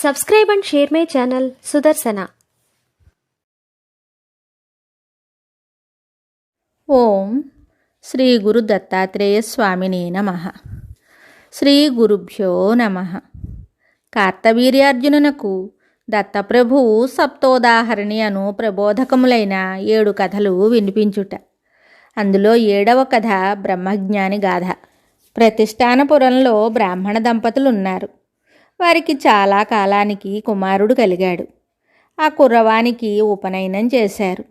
Subscribe and share my channel Sudarsana. ఓం శ్రీ గురు దత్తాత్రేయ స్వామినే నమః. శ్రీ గురుభ్యో నమః. కార్తవీర్యార్జునునకు దత్తప్రభువు సప్తోదాహరణి అను ప్రబోధకములైన 7 కథలు వినిపించుట. అందులో 7వ కథ బ్రహ్మజ్ఞాని గాథ. ప్రతిష్టానపురంలో బ్రాహ్మణ దంపతులున్నారు. వారికి చాలా కాలానికి కుమారుడు కలిగాడు. ఆ కుర్రవానికి ఉపనయనం చేశారు.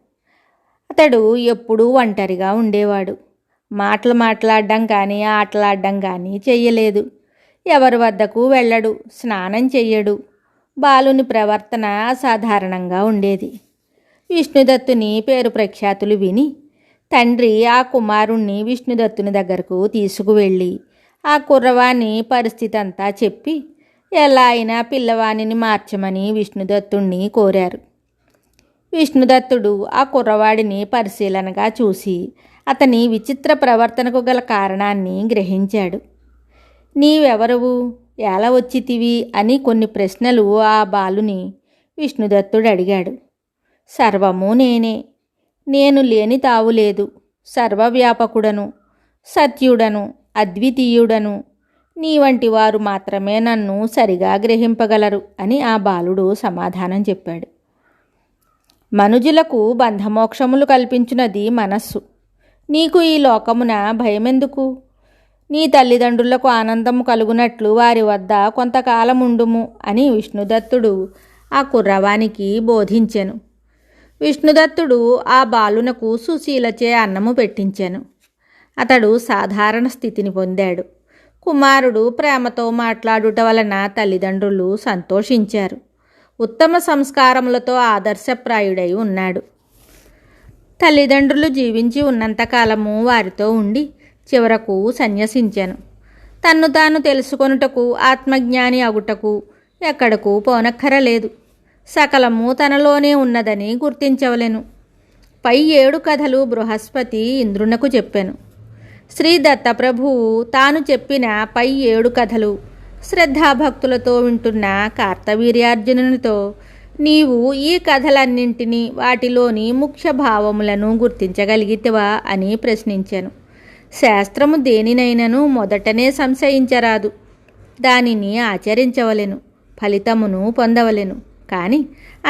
అతడు ఎప్పుడూ ఒంటరిగా ఉండేవాడు. మాట్లాడడం కానీ ఆటలాడడం కానీ చెయ్యలేదు. ఎవరి వద్దకు వెళ్ళడు, స్నానం చెయ్యడు. బాలుని ప్రవర్తన అసాధారణంగా ఉండేది. విష్ణుదత్తుని పేరు ప్రఖ్యాతులు విని తండ్రి ఆ కుమారుణ్ణి విష్ణుదత్తుని దగ్గరకు తీసుకువెళ్ళి ఆ కుర్రవాణి పరిస్థితి అంతా చెప్పి ఎలా అయినా పిల్లవాణిని మార్చమని విష్ణుదత్తుణ్ణి కోరారు. విష్ణుదత్తుడు ఆ కుర్రవాడిని పరిశీలనగా చూసి అతని విచిత్ర ప్రవర్తనకు గల కారణాన్ని గ్రహించాడు. నీవెవరువు, ఎలా వచ్చితివి అని కొన్ని ప్రశ్నలు ఆ బాలుని విష్ణుదత్తుడు అడిగాడు. సర్వము నేనే, నేను లేని తావులేదు, సర్వవ్యాపకుడను, సత్యుడను, అద్వితీయుడను, నీ వంటి వారు మాత్రమే నన్ను సరిగా గ్రహింపగలరు అని ఆ బాలుడు సమాధానం చెప్పాడు. మనుజులకు బంధమోక్షములు కల్పించున్నది మనస్సు. నీకు ఈ లోకమున భయమెందుకు? నీ తల్లిదండ్రులకు ఆనందము కలుగునట్లు వారి వద్ద కొంతకాలం ఉండుము అని విష్ణుదత్తుడు ఆ కుర్రవానికి బోధించెను. విష్ణుదత్తుడు ఆ బాలునకు సుశీలచే అన్నము పెట్టించెను. అతడు సాధారణ స్థితిని పొందాడు. కుమారుడు ప్రేమతో మాట్లాడుట వలన తల్లిదండ్రులు సంతోషించారు. ఉత్తమ సంస్కారములతో ఆదర్శప్రాయుడై ఉన్నాడు. తల్లిదండ్రులు జీవించి ఉన్నంతకాలము వారితో ఉండి చివరకు సన్యసించెను. తన్ను తాను తెలుసుకొనుటకు, ఆత్మజ్ఞాని అగుటకు ఎక్కడకు పోనక్కరలేదు. సకలము తనలోనే ఉన్నదని గుర్తించవలెను. పై 7 కథలు బృహస్పతి ఇంద్రునకు చెప్పెను. శ్రీ దత్తప్రభువు తాను చెప్పిన పై 7 కథలు శ్రద్ధాభక్తులతో వింటున్న కార్తవీర్యార్జునునితో నీవు ఈ కథలన్నింటినీ వాటిలోని ముఖ్య భావములను గుర్తించగలిగితివా అని ప్రశ్నించాను. శాస్త్రము దేనినైనను మొదటనే సంశయించరాదు, దానిని ఆచరించవలెను, ఫలితమును పొందవలెను, కానీ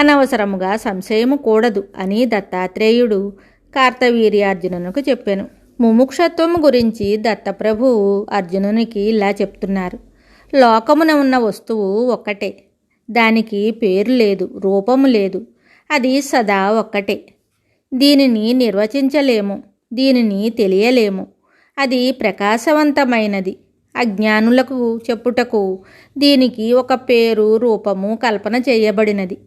అనవసరముగా సంశయము కూడదు అని దత్తాత్రేయుడు కార్తవీర్యార్జునునకు చెప్పాను. ముముక్షత్వము గురించి దత్తప్రభువు అర్జునునికి ఇలా చెప్తున్నారు. లోకమున ఉన్న వస్తువు ఒక్కటే, దానికి పేరు లేదు, రూపము లేదు, అది సదా ఒక్కటే. దీనిని నిర్వచించలేము, దీనిని తెలియలేము. అది ప్రకాశవంతమైనది. అజ్ఞానులకు చెప్పుటకు దీనికి ఒక పేరు, రూపము కల్పన చేయబడినది.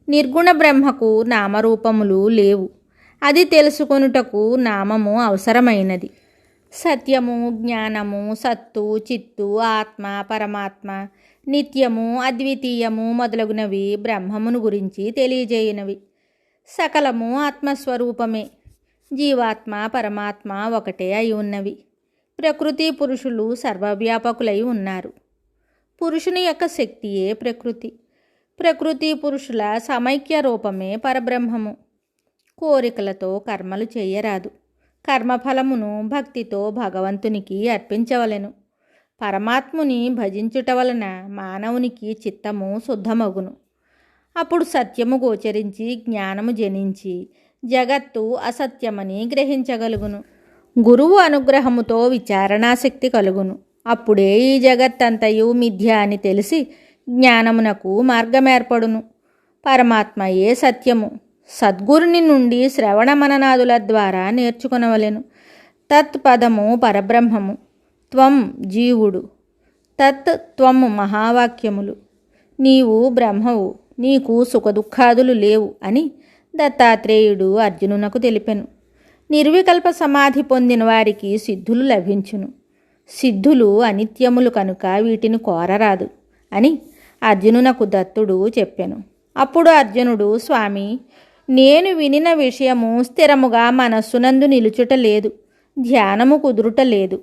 నిర్గుణ బ్రహ్మకు నామరూపములు లేవు. అది తెలుసుకొనుటకు నామము అవసరమైనది. సత్యము, జ్ఞానము, సత్తు, చిత్తు, ఆత్మ, పరమాత్మ, నిత్యము, అద్వితీయము మొదలగునవి బ్రహ్మమును గురించి తెలియజేయనవి. సకలము ఆత్మస్వరూపమే. జీవాత్మ, పరమాత్మ ఒకటే అయి ఉన్నవి. ప్రకృతి పురుషులు సర్వవ్యాపకులై ఉన్నారు. పురుషుని యొక్క శక్తియే ప్రకృతి. ప్రకృతి పురుషుల సమైక్య రూపమే పరబ్రహ్మము. కోరికలతో కర్మలు చేయరాదు. కర్మఫలమును భక్తితో భగవంతునికి అర్పించవలెను. పరమాత్ముని భజించుట వలన మానవునికి చిత్తము శుద్ధమగును. అప్పుడు సత్యము గోచరించి జ్ఞానము జనించి జగత్తు అసత్యమని గ్రహించగలుగును. గురువు అనుగ్రహముతో విచారణాశక్తి కలుగును. అప్పుడే ఈ జగత్తంతయు మిథ్య అని తెలిసి జ్ఞానమునకు మార్గమేర్పడును. పరమాత్మయే సత్యము. సద్గురుని నుండి శ్రవణ మననాదుల ద్వారా నేర్చుకొనవలెను. తత్ పదము పరబ్రహ్మము. త్వం జీవుడు. తత్ త్వము మహావాక్యములు. నీవు బ్రహ్మవు, నీకు సుఖదుఖాదులు లేవు అని దత్తాత్రేయుడు అర్జునునకు తెలిపెను. నిర్వికల్ప సమాధి పొందిన వారికి సిద్ధులు లభించును. సిద్ధులు అనిత్యములు కనుక వీటిని కోరరాదు అని అర్జునునకు దత్తుడు చెప్పెను. అప్పుడు అర్జునుడు, స్వామి, నేను వినిన విషయము స్థిరముగా మనస్సునందు నిలుచుట లేదు, ధ్యానము కుదురుట లేదు.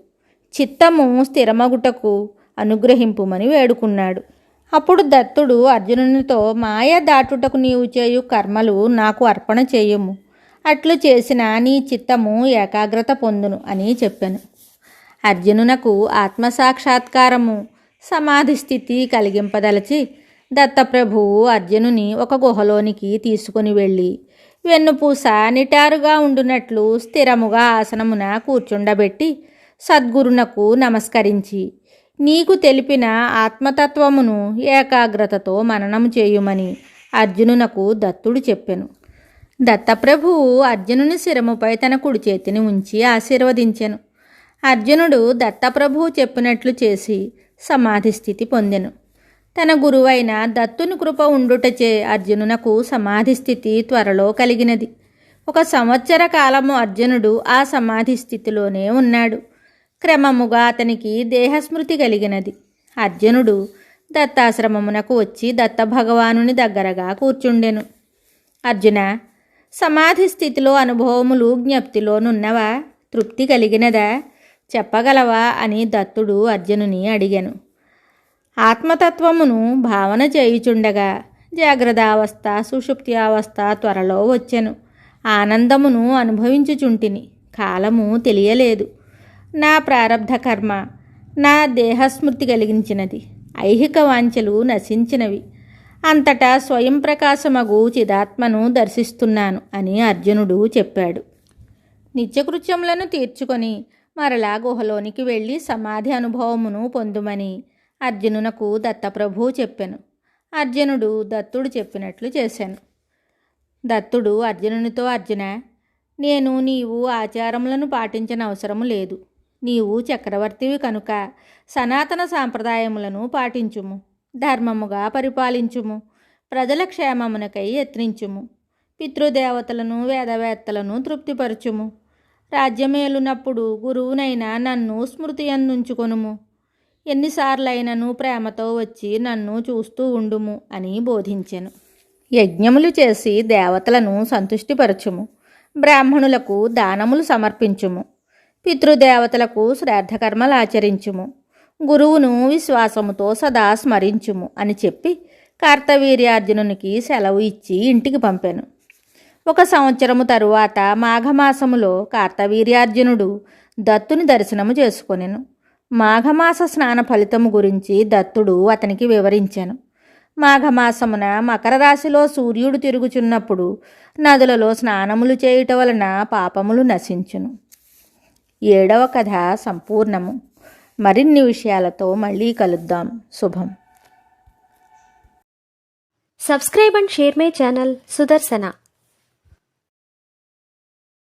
చిత్తము స్థిరమగుటకు అనుగ్రహింపుమని వేడుకున్నాడు. అప్పుడు దత్తుడు అర్జునునితో, మాయ దాటుటకు నీవు చేయు కర్మలు నాకు అర్పణ చేయుము, అట్లు చేసిన నీ చిత్తము ఏకాగ్రత పొందును అని చెప్పాను. అర్జునునకు ఆత్మసాక్షాత్కారము సమాధి స్థితి కలిగింపదలచి దత్తప్రభువు అర్జునుని ఒక గుహలోనికి తీసుకుని వెళ్ళి వెన్నుపూస నిటారుగా ఉండునట్లు స్థిరముగా ఆసనమున కూర్చుండబెట్టి సద్గురునకు నమస్కరించి, నీకు తెలిపిన ఆత్మతత్వమును ఏకాగ్రతతో మననము చేయుమని అర్జునునకు దత్తుడు చెప్పెను. దత్తప్రభువు అర్జునుని శిరముపై తన కుడి చేతిని ఉంచి ఆశీర్వదించెను. అర్జునుడు దత్తప్రభువు చెప్పినట్లు చేసి సమాధి స్థితి పొందెను. తన గురువైన దత్తుని కృప ఉండుటచే అర్జునునకు సమాధి స్థితి త్వరలో కలిగినది. 1 సంవత్సర కాలము అర్జునుడు ఆ సమాధి స్థితిలోనే ఉన్నాడు. క్రమముగా అతనికి దేహస్మృతి కలిగినది. అర్జునుడు దత్తాశ్రమమునకు వచ్చి దత్త భగవానుని దగ్గరగా కూర్చుండెను. అర్జున, సమాధి స్థితిలో అనుభవములు జ్ఞప్తిలోనున్నవా? తృప్తి కలిగినదా? చెప్పగలవా అని దత్తుడు అర్జునుని అడిగాను. ఆత్మతత్వమును భావన చేయుచుండగా జాగ్రత్తావస్థ సుషుప్తి అవస్థ త్వరలో వచ్చెను. ఆనందమును అనుభవించుచుంటిని. కాలము తెలియలేదు. నా ప్రారబ్ధ కర్మ నా దేహస్మృతి కలిగించినది. ఐహిక వాంఛలు నశించినవి. అంతటా స్వయం ప్రకాశమగు చిదాత్మను దర్శిస్తున్నాను అని అర్జునుడు చెప్పాడు. నిత్యకృత్యములను తీర్చుకొని మరలా గుహలోనికి వెళ్ళి సమాధి అనుభవమును పొందుమని అర్జునునకు దత్తప్రభువు చెప్పెను. అర్జునుడు దత్తుడు చెప్పినట్లు చేశాను. దత్తుడు అర్జునునితో, అర్జున, నేను నీవు ఆచారములను పాటించిన అవసరము లేదు. నీవు చక్రవర్తివి కనుక సనాతన సాంప్రదాయములను పాటించుము, ధర్మముగా పరిపాలించుము, ప్రజల క్షేమమునకై యత్నించుము, పితృదేవతలను వేదవేత్తలను తృప్తిపరచుము, రాజ్యమేలునప్పుడు గురువునైనా నన్ను స్మృతి అందుంచుకొనుము, ఎన్నిసార్లైనను ప్రేమతో వచ్చి నన్ను చూస్తూ ఉండుము అని బోధించెను. యజ్ఞములు చేసి దేవతలను సంతుష్టిపరచుము, బ్రాహ్మణులకు దానములు సమర్పించుము, పితృదేవతలకు శ్రాద్ధకర్మలు ఆచరించుము, గురువును విశ్వాసముతో సదా స్మరించుము అని చెప్పి కార్తవీర్యార్జునునికి సెలవు ఇచ్చి ఇంటికి పంపాను. 1 సంవత్సరము తరువాత మాఘమాసములో కార్తవీర్యార్జునుడు దత్తుని దర్శనము చేసుకొనెను. మాఘమాస స్నాన ఫలితము గురించి దత్తుడు అతనికి వివరించాను. మాఘమాసమున మకర రాశిలో సూర్యుడు తిరుగుచున్నప్పుడు నదులలో స్నానములు చేయుట వలన పాపములు నశించును. 7వ కథ సంపూర్ణము. మరిన్ని విషయాలతో మళ్ళీ కలుద్దాం. శుభం. Subscribe and share my channel Sudarsana.